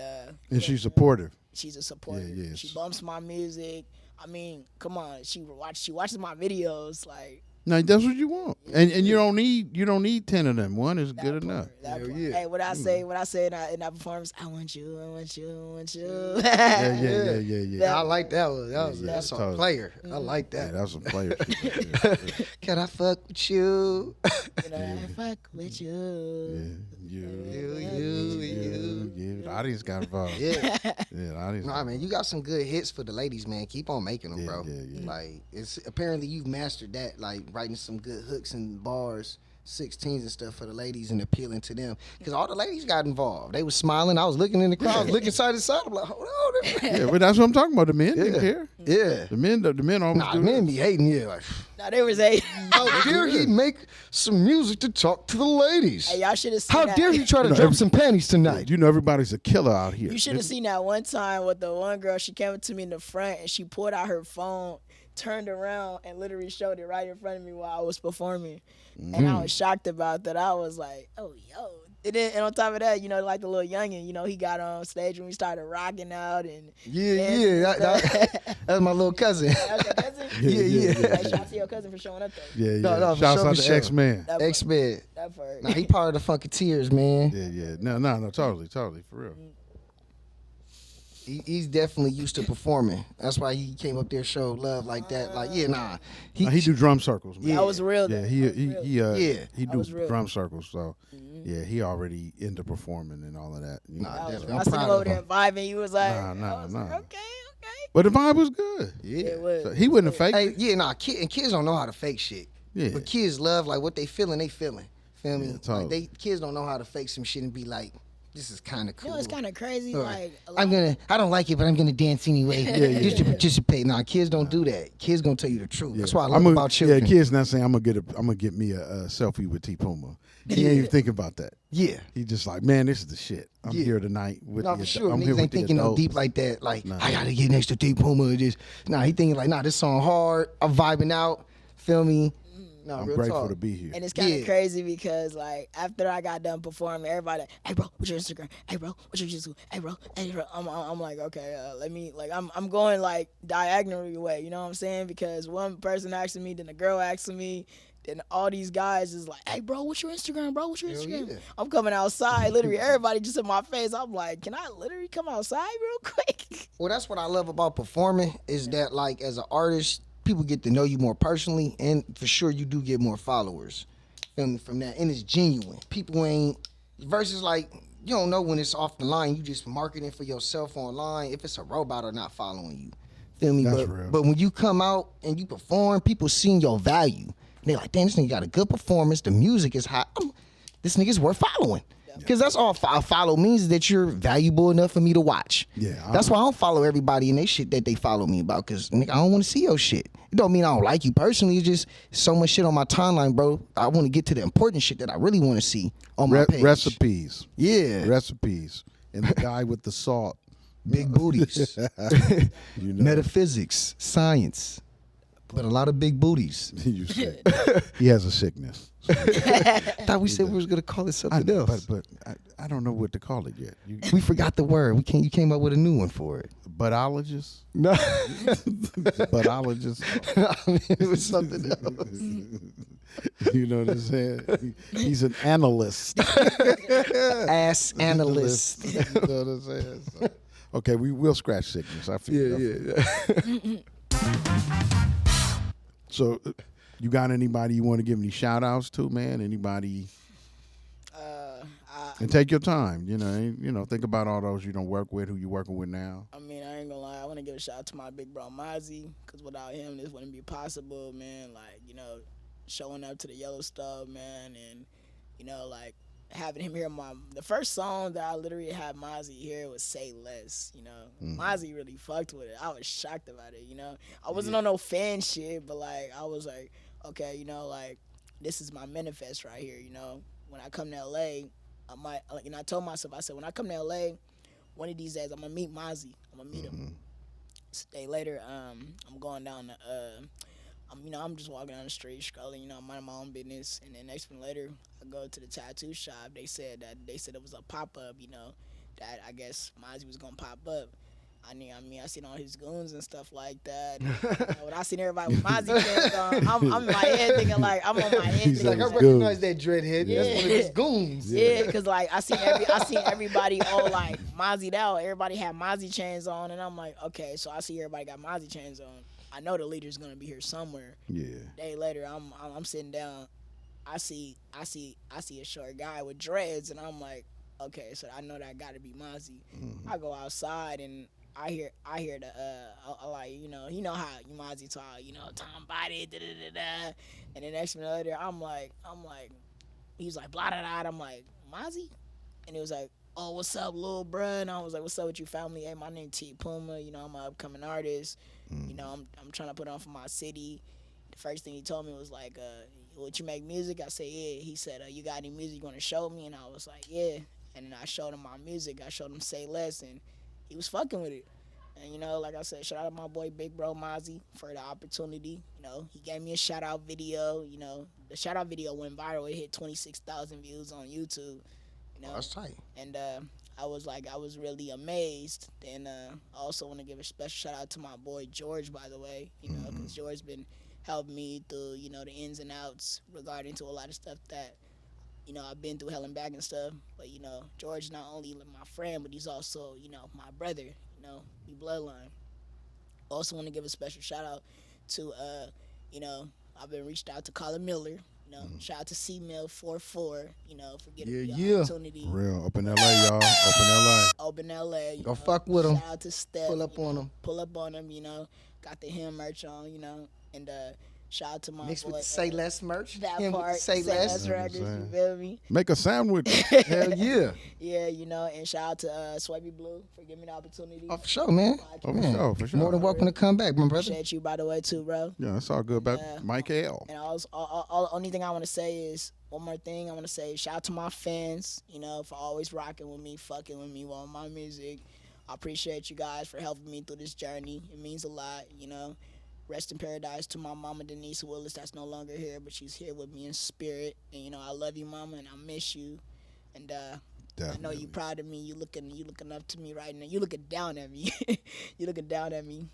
S2: she's supportive.
S4: She's a supporter.
S2: Yeah.
S4: She bumps my music. Come on. She watches my videos, like.
S2: No, that's what you want, and you don't need 10 of them. One is good enough.
S1: Hell
S4: Part.
S1: yeah.
S4: Hey, what I say in that performance, I want you.
S2: Yeah.
S1: I like that one. That's a
S2: totally.
S1: player. I like
S2: Yeah,
S1: that.
S2: that's some player shit.
S1: Can I fuck with you?
S4: I fuck with you.
S2: You.
S1: You.
S2: The audience got involved.
S1: Yeah.
S2: The audience.
S1: Nah, man, you got some good hits for the ladies, man. Keep on making them, bro.
S2: Yeah.
S1: Like, it's apparently you've mastered that, like writing some good hooks and bars, 16s and stuff for the ladies and appealing to them. Because all the ladies got involved. They was smiling. I was looking in the crowd, looking side to side. I'm like, hold on.
S2: Yeah, but that's what I'm talking about. The men didn't care.
S1: Yeah.
S2: The men almost
S1: Nah,
S2: do
S1: men
S2: that.
S1: be hating you. Like,
S4: Now they was a.
S1: how dare he make some music to talk to the ladies?
S4: Hey, y'all should have seen
S1: How
S4: that.
S1: dare he try to drop some panties tonight?
S2: You know everybody's a killer out here.
S4: You should have seen that one time with the one girl. She came up to me in the front and she pulled out her phone, turned around, and literally showed it right in front of me while I was performing. And I was shocked about that. I was like, oh, yo. And on top of that, like the little youngin', he got on stage when we started rocking out. And
S1: Yeah. That's my little cousin.
S4: That was your cousin?
S1: Yeah.
S4: Hey, shout out to your cousin for showing up, though.
S2: Yeah.
S1: No, for
S2: Shouts
S1: sure,
S2: out
S1: for
S2: to
S1: sure.
S2: X-Men.
S4: That part.
S1: X-Men.
S4: That part.
S1: Nah, he part of the Funketeers, man.
S2: Yeah. No, totally, for real.
S1: He's definitely used to performing. That's why he came up there, showed love like that. Like, yeah, nah.
S2: He do drum circles, man.
S4: That was real.
S2: Yeah,
S4: though.
S2: he
S4: That was real.
S1: Yeah.
S2: he
S4: That
S2: do
S4: was real.
S2: drum circles. So yeah, he already into performing and all of that. You know.
S1: Nah,
S4: That was
S1: definitely.
S4: real.
S1: I'm
S4: I seen him
S1: proud
S4: over
S1: of
S4: there
S1: him.
S4: vibing. He was like,
S2: Nah,
S4: I was
S2: nah.
S4: like, okay.
S2: But the vibe was good.
S1: Yeah.
S4: It was.
S2: So he wouldn't have faked
S1: Hey,
S2: it.
S1: yeah, nah. Kids don't know how to fake shit.
S2: Yeah.
S1: But kids love like what they feeling. They feeling. Feel me?
S2: Yeah, totally.
S1: Like kids don't know how to fake some shit and be like, this is kind of cool.
S4: You know, it's kind of crazy.
S1: Or,
S4: Like, a lot
S1: I don't like it, but I'm gonna dance anyway, just to participate. Nah, kids don't do that. Kids gonna tell you the truth. That's why I love about children.
S2: Yeah, kids not saying I'm gonna get me a selfie with T Puma. He ain't even thinking about that.
S1: Yeah.
S2: He just like, man, this is the shit. I'm
S1: Yeah.
S2: here tonight with
S1: No,
S2: the
S1: for sure.
S2: I'm here
S1: Niggas
S2: with
S1: ain't
S2: the
S1: thinking no
S2: adults.
S1: deep like that. Like,
S2: Nah.
S1: I gotta get next to T Puma or this. Nah, he thinking like, nah, this song hard. I'm vibing out. Feel me? Nah,
S2: I'm
S1: real
S2: grateful
S1: talk.
S2: to be here.
S4: And it's kind of
S1: Yeah.
S4: crazy because, like, after I got done performing, everybody, like, hey, bro, what's your Instagram? Hey, bro, what's your YouTube? Hey, bro. I'm like, okay, let me, like, I'm going, like, diagonally away, you know what I'm saying? Because one person asking me, then the girl asking me, then all these guys is like, hey, bro, what's your Instagram, bro? What's your
S1: Hell
S4: Instagram?
S1: yeah.
S4: I'm coming outside, literally, everybody just in my face. I'm like, can I literally come outside real quick?
S1: Well, that's what I love about performing is that, like, as an artist, people get to know you more personally, and for sure, you do get more followers. Feel me? From that, and it's genuine. People ain't versus like you don't know when it's off the line. You just marketing for yourself online. If it's a robot or not following you, feel me?
S2: That's
S1: but
S2: real.
S1: but when you come out and you perform, people seeing your value. They like, damn, this nigga got a good performance. The music is hot. This nigga's worth following. Because that's all follow means is that you're valuable enough for me to watch.
S2: Yeah,
S1: That's why I don't follow everybody in they shit that they follow me about. Because, nigga, I don't want to see your shit. It don't mean I don't like you personally. It's just so much shit on my timeline, bro. I want to get to the important shit that I really want to see on my page.
S2: Recipes.
S1: Yeah.
S2: Recipes. And the guy with the salt.
S1: Big booties.
S2: You know.
S1: Metaphysics. Science. But a lot of big booties.
S2: You say. He has a sickness.
S1: Thought we said we was going to call it something else.
S2: But I don't know what to call it yet.
S1: We forgot the word. You came up with a new one for it.
S2: Buttologist?
S1: No.
S2: Buttologist?
S1: I mean, it was something else.
S2: You know what I'm saying? He's an analyst.
S1: Ass analyst.
S2: You know what I'm saying? So, okay, we will scratch sickness. I feel.
S1: Yeah.
S2: So, you got anybody you want to give any shout outs to, man? Anybody? And take your time. You know, think about all those you don't work with, who you working with now.
S4: I mean, I ain't gonna lie. I want to give a shout out to my big bro Mozzie, because without him, this wouldn't be possible, man. Like, you know, showing up to the Yellow Stub, man, and, you know, like, having him hear the first song that I literally had Mozzie hear was Say Less, you know. Mozzie really fucked with it. I was shocked about it, you know. I wasn't on no fan shit, but, like, I was like, okay, you know, like, this is my manifest right here, you know. When I come to L.A., I might, like, and I told myself, I said, when I come to L.A., one of these days, I'm going to meet Mozzie. I'm going to meet him. A day later, I'm going down to, I'm just walking down the street, scrolling, you know, I'm minding my own business. And then next minute later, I go to the tattoo shop. They said it was a pop-up, you know, that I guess Mozzie was going to pop up. I mean, I seen all his goons and stuff like that. And, you know, when I seen everybody with Mozzie fans on, I'm in my head thinking, like, I'm on my head
S2: He's
S4: thinking,
S2: like,
S1: I
S4: like,
S1: recognize that dreadhead. That's one of
S4: Yeah.
S1: his goons.
S4: yeah, because, like, I seen everybody all, like, Mozzie'd out. Everybody had Mozzie chains on, and I'm like, okay, so I see everybody got Mozzie chains on. I know the leader's going to be here somewhere.
S2: Yeah.
S4: Day later, I'm sitting down. I see a short guy with dreads, and I'm like, okay, so I know that got to be Mozzie. I go outside and I hear the like, you know how Mozzie talk, you know, Tom Body, da da da da, and the next minute later, I'm like, he was like blah da da. I'm like, Mozzie, and he was like, oh, what's up, little bruh? And I was like, what's up with you, family? Hey, my name T Puma. You know, I'm an upcoming artist. You know, I'm trying to put on for my city. The first thing he told me was like, would you make music? I said, yeah. He said, you got any music you want to show me? And I was like, yeah. And then I showed him my music. I showed him Say Less, and he was fucking with it. And, you know, like I said, shout out to my boy Big Bro Mozzie for the opportunity. You know, he gave me a shout-out video. You know, the shout-out video went viral. It hit 26,000 views on YouTube. You know,
S1: That's tight.
S4: and I was really amazed. And I also want to give a special shout out to my boy George, by the way, you know, because George been helping me through, you know, the ins and outs regarding to a lot of stuff that, you know, I've been through hell and back and stuff. But, you know, George not only my friend, but he's also, you know, my brother. You You know, we bloodline. Also want to give a special shout out to you know, I've been reached out to Colin Miller. You know, shout out to C-Mill 44, you know, for giving me the
S1: Yeah.
S4: opportunity.
S2: For real. Up in LA, y'all. Up in LA.
S4: Open LA. You
S1: Go
S4: know,
S1: fuck with 'em.
S4: Shout out to Steph.
S1: Pull up
S4: you
S1: on
S4: know,
S1: 'em.
S4: Pull up on him, you know. Got the him merch on, you know. And shout out to my
S1: Mixed
S4: boy.
S1: with the Say Less merch.
S4: That
S1: Him with the
S4: part.
S1: Say Less.
S2: That's what I'm
S4: records, you
S2: saying.
S4: feel me?
S2: Make a sandwich.
S1: Hell yeah.
S4: Yeah, you know, and shout out to Swavy Blue for giving me the opportunity.
S1: Oh, for sure, man.
S2: Oh,
S1: Man,
S2: for sure.
S1: More than welcome to come back, my brother.
S4: Appreciate you, by the way, too, bro.
S2: Yeah, that's all good about Mike L.
S4: And all only thing I want to say is one more thing. I want to say shout out to my fans, you know, for always rocking with me, fucking with me on my music. I appreciate you guys for helping me through this journey. It means a lot, you know. Rest in paradise to my mama Denise Willis, that's no longer here, but she's here with me in spirit. And you know, I love you, mama, and I miss you. And I know you proud of me. You looking up to me right now. You looking down at me. You looking down at me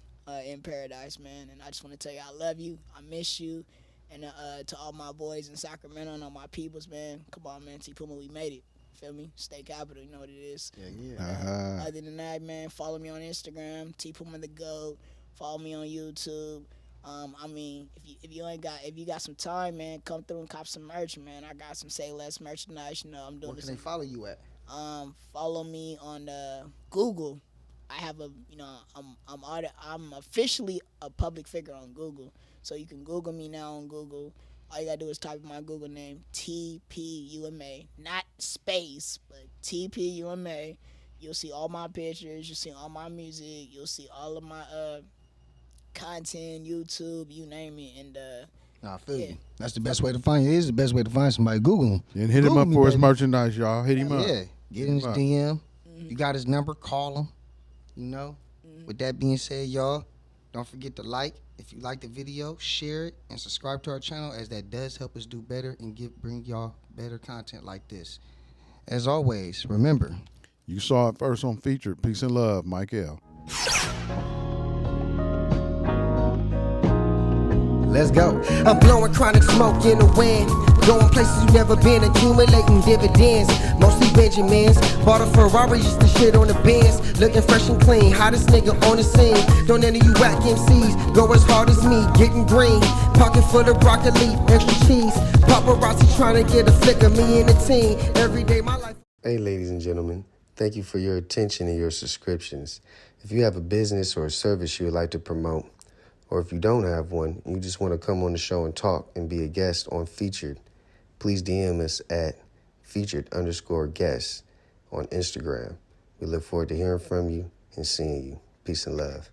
S4: in paradise, man. And I just want to tell you, I love you. I miss you. And to all my boys in Sacramento and all my peoples, man, come on, man. T Puma, we made it. Feel me? State capital, you know what it is.
S1: Yeah.
S4: Other than that, man, follow me on Instagram, T Puma the GOAT. Follow me on YouTube. I mean, if you got some time, man, come through and cop some merch, man. I got some Say Less merchandise. You know, I'm doing
S1: Where
S4: this.
S1: can they follow you at?
S4: Follow me on Google. I have a, you know, I'm officially a public figure on Google, so you can Google me now on Google. All you gotta do is type in my Google name, TPUMA, not space, but TPUMA. You'll see all my pictures. You'll see all my music. You'll see all of my content, YouTube, you name it, and
S1: Nah, I feel you. That's the best way to find you. It is the best way to find somebody. Google him.
S2: And hit him
S1: Google
S2: up
S1: me,
S2: for his
S1: baby.
S2: merchandise, y'all. Hit him up.
S1: Yeah, get in his
S2: him up.
S1: DM. You got his number, call him. You know. With that being said, y'all, don't forget to like. If you like the video, share it and subscribe to our channel, as that does help us do better and bring y'all better content like this. As always, remember.
S2: You saw it first on Featured. Peace and love, Mike L.
S1: Let's go.
S5: I'm blowing chronic smoke in the wind. Going places you never been, accumulating dividends. Mostly Benjamins. Bought a Ferrari just to shit on the Benz. Looking fresh and clean, hottest nigga on the scene. Don't any of you whack MCs go as hard as me, getting green. Pocket full of broccoli, extra cheese. Paparazzi trying to get a flick of me and the team. Every day my life.
S6: Hey, ladies and gentlemen, thank you for your attention and your subscriptions. If you have a business or a service you would like to promote, or if you don't have one and you just want to come on the show and talk and be a guest on Featured, please DM us at featured_guests on Instagram. We look forward to hearing from you and seeing you. Peace and love.